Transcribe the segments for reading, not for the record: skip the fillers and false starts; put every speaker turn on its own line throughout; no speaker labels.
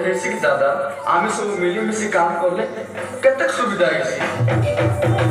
हेसी कि दादा आम सब मिलमिशी काम कले केतक सुविधा है।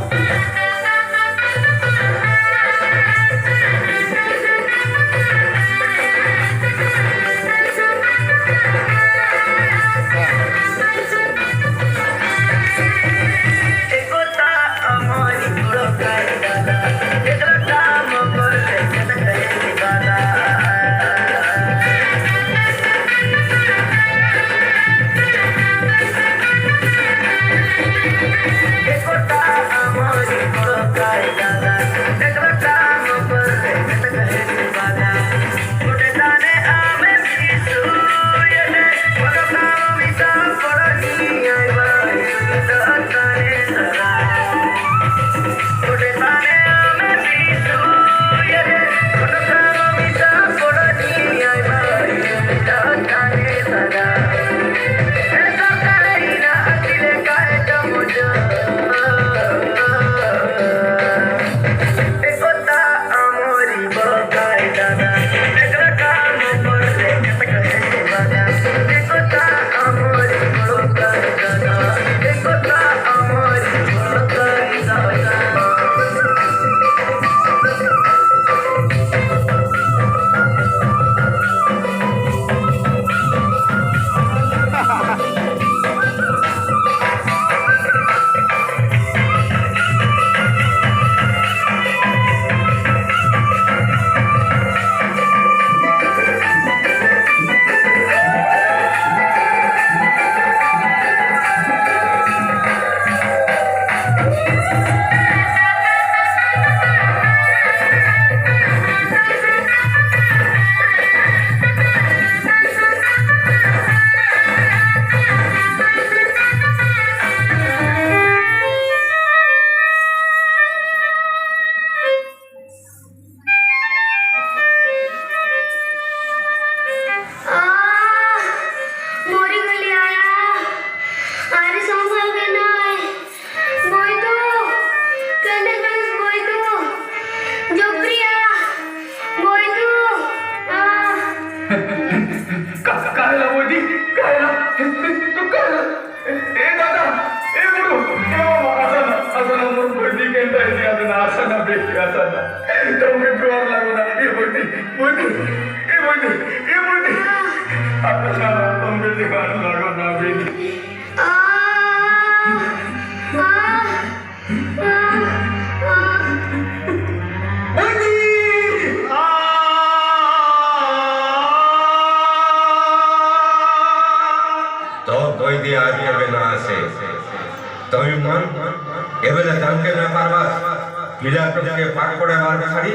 पिला के पाक पड़े मार छाड़ी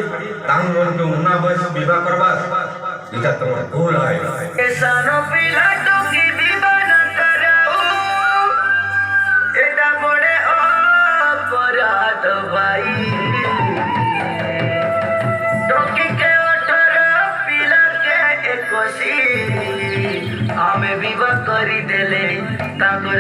तांग मन के उन्ना बस विवाह करबास इता तमर भूल है
केसानो पिला तो की विवाह न कराओ एटा बड़े अपराध भाई टोकी के 18 पिला के 21 आमे विवाह करी देले ताकर